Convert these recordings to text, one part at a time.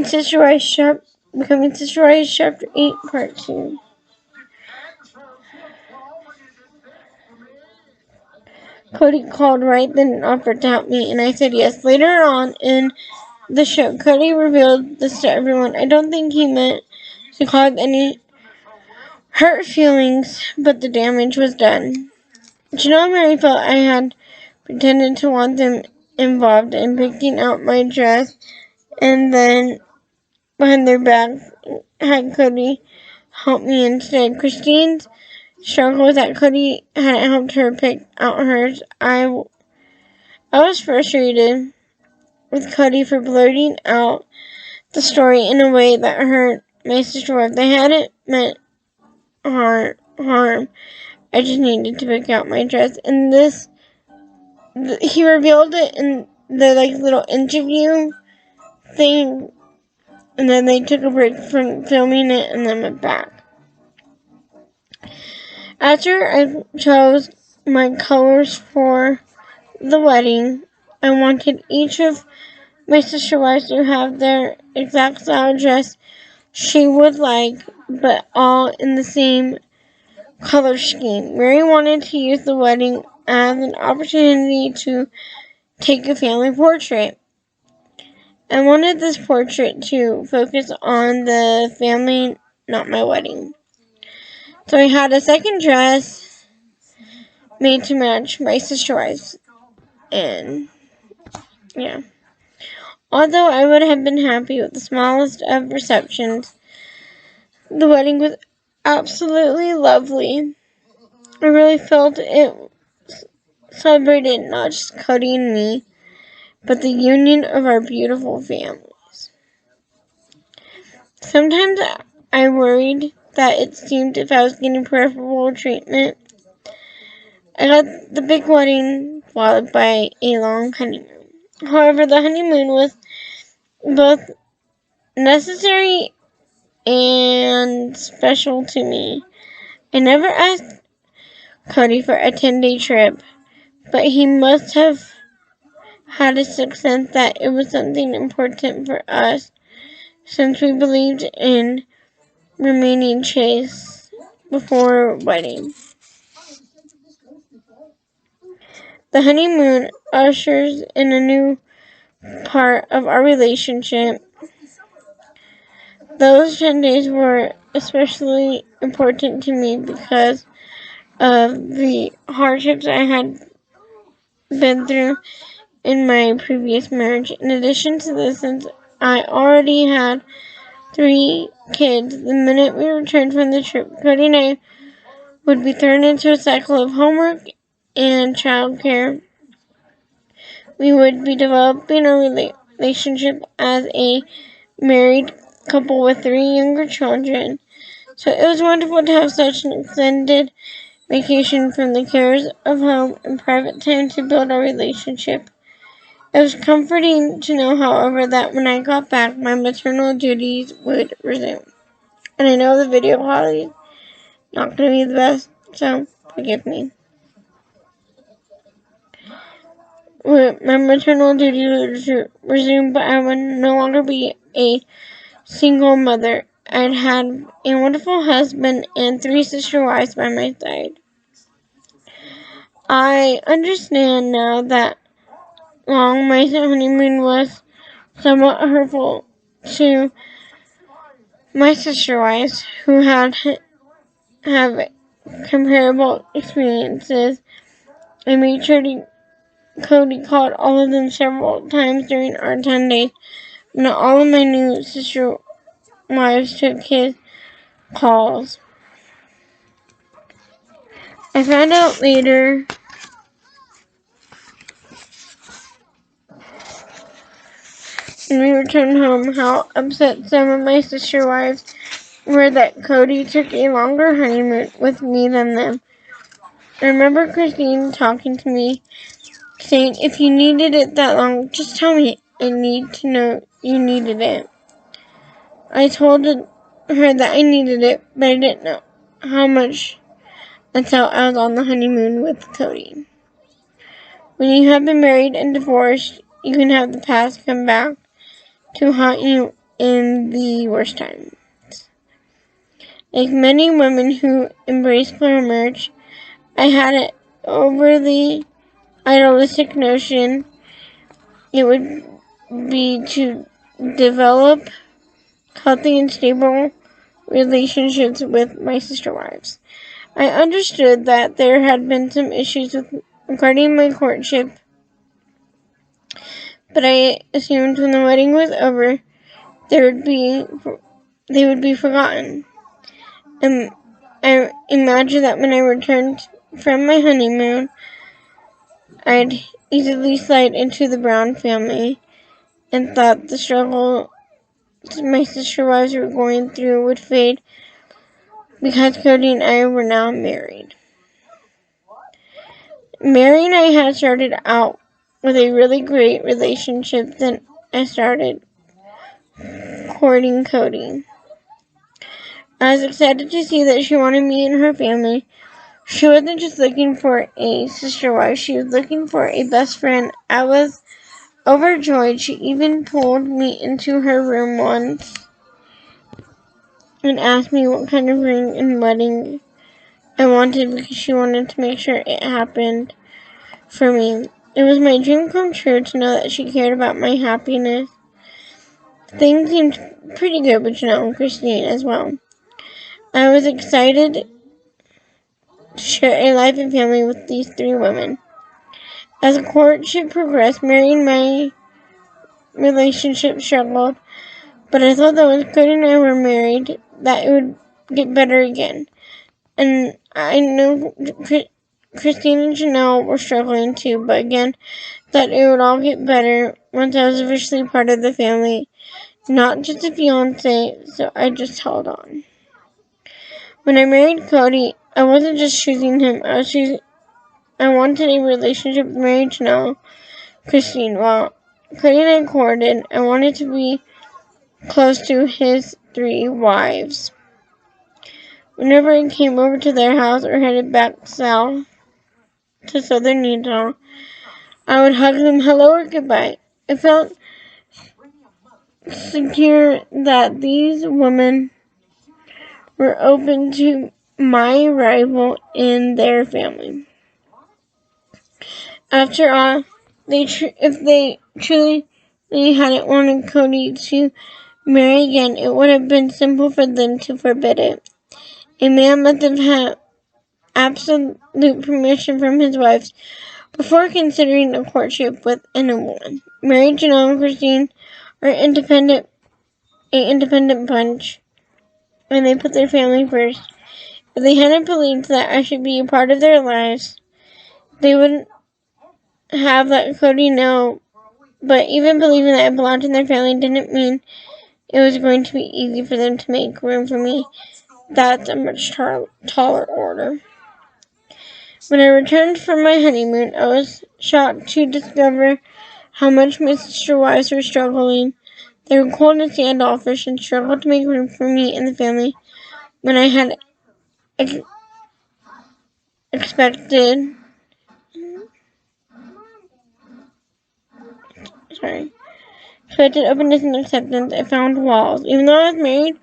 Becoming Sister Wives Chapter 8, Part 2. Cody called right then and offered to help me, and I said yes. Later on in the show, Cody revealed this to everyone. I don't think he meant to cause any hurt feelings, but the damage was done. Janelle and Mary felt I had pretended to want them involved in picking out my dress, and then behind their back had Cody help me instead. Christine's struggle was that Cody hadn't helped her pick out hers. I was frustrated with Cody for blurting out the story in a way that hurt my sister wife. They hadn't meant harm. I just needed to pick out my dress. And he revealed it in the little interview thing, and then they took a break from filming it and then went back. After I chose my colors for the wedding, I wanted each of my sister wives to have their exact style dress she would like, but all in the same color scheme. Mary wanted to use the wedding as an opportunity to take a family portrait. I wanted this portrait to focus on the family, not my wedding. So I had a second dress made to match my sister wives. And yeah. Although I would have been happy with the smallest of receptions, the wedding was absolutely lovely. I really felt it celebrated not just Cody and me, but the union of our beautiful families. Sometimes I worried that it seemed if I was getting preferable treatment. I got the big wedding followed by a long honeymoon. However, the honeymoon was both necessary and special to me. I never asked Cody for a 10-day trip, but he must have had a sixth sense that it was something important for us, since we believed in remaining chaste before wedding. The honeymoon ushers in a new part of our relationship. Those 10 days were especially important to me because of the hardships I had been through in my previous marriage. In addition to this, since I already had 3 kids, the minute we returned from the trip, Cody and I would be thrown into a cycle of homework and childcare. We would be developing a relationship as a married couple with 3 younger children. So it was wonderful to have such an extended vacation from the cares of home and private time to build our relationship. It was comforting to know, however, that when I got back, my maternal duties would resume. And I know the video quality is not going to be the best, so forgive me. My maternal duties would resume, but I would no longer be a single mother. I'd had a wonderful husband and 3 sister wives by my side. I understand now that long my honeymoon was somewhat hurtful to my sister wives who have comparable experiences. I made sure Cody called all of them several times during our 10 days. Not all of my new sister wives took his calls. I found out later when we returned home how upset some of my sister wives were that Cody took a longer honeymoon with me than them. I remember Christine talking to me, saying, "If you needed it that long, just tell me. I need to know you needed it." I told her that I needed it, but I didn't know how much until I was on the honeymoon with Cody. When you have been married and divorced, you can have the past come back to haunt you in the worst times. Like many women who embrace plural marriage, I had an overly idealistic notion it would be to develop healthy and stable relationships with my sister wives. I understood that there had been some issues regarding my courtship, but I assumed when the wedding was over, they would be forgotten. I imagined that when I returned from my honeymoon, I'd easily slide into the Brown family, and thought the struggle my sister wives were going through would fade because Cody and I were now married. Mary and I had started out with a really great relationship. Then I started courting Cody. I was excited to see that she wanted me in her family. She wasn't just looking for a sister wife, she was looking for a best friend. I was overjoyed. She even pulled me into her room once and asked me what kind of ring and wedding I wanted because she wanted to make sure it happened for me. It was my dream come true to know that she cared about my happiness. Things seemed pretty good with Christine as well. I was excited to share a life and family with these three women. As the courtship progressed, Mary and my relationship struggled, but I thought that when Cody and I were married, that it would get better again. And I know Christine and Janelle were struggling too, but again, that it would all get better once I was officially part of the family, not just a fiance, so I just held on. When I married Cody, I wasn't just choosing him, I wanted a relationship with Mary, Janelle, Christine. While Cody and I courted, I wanted to be close to his three wives. Whenever I came over to their house or headed back south to Southern Utah, I would hug them hello or goodbye. I felt secure that these women were open to my arrival in their family. After all, if they truly hadn't wanted Cody to marry again, it would have been simple for them to forbid it. A man must have had absolute permission from his wives before considering a courtship with anyone. Mary, Janelle, and Christine are an independent bunch, and they put their family first. If they hadn't believed that I should be a part of their lives, they wouldn't have let Cody know. But even believing that I belonged in their family didn't mean it was going to be easy for them to make room for me. That's a much taller order. When I returned from my honeymoon, I was shocked to discover how much my sister wives were struggling. They were cold and standoffish and struggled to make room for me in the family when I had expected openness and acceptance. I found walls. Even though I was married,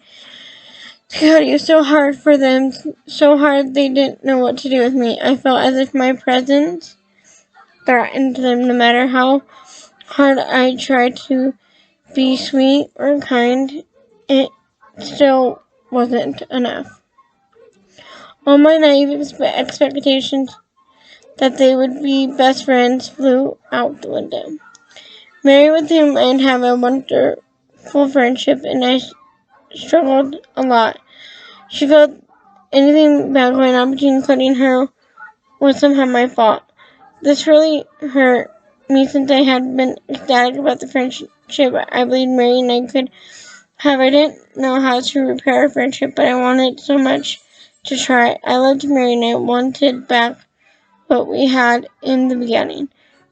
God, it was so hard for them, so hard they didn't know what to do with me. I felt as if my presence threatened them. No matter how hard I tried to be sweet or kind, it still wasn't enough. All my naive expectations that they would be best friends flew out the window. Mary, with whom I'd have a wonderful friendship, and I struggled a lot. She felt anything bad going on between Cody and her was somehow my fault. This really hurt me since I had been ecstatic about the friendship I believed Mary and I could have. I didn't know how to repair our friendship, but I wanted so much to try. I loved Mary and I wanted back what we had in the beginning.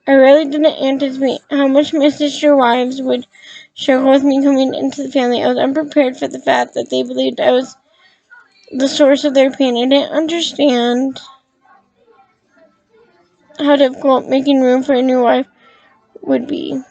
I really didn't anticipate how much my sister wives would struggle with me coming into the family. I was unprepared for the fact that they believed I was the source of their pain. I didn't understand how difficult making room for a new wife would be.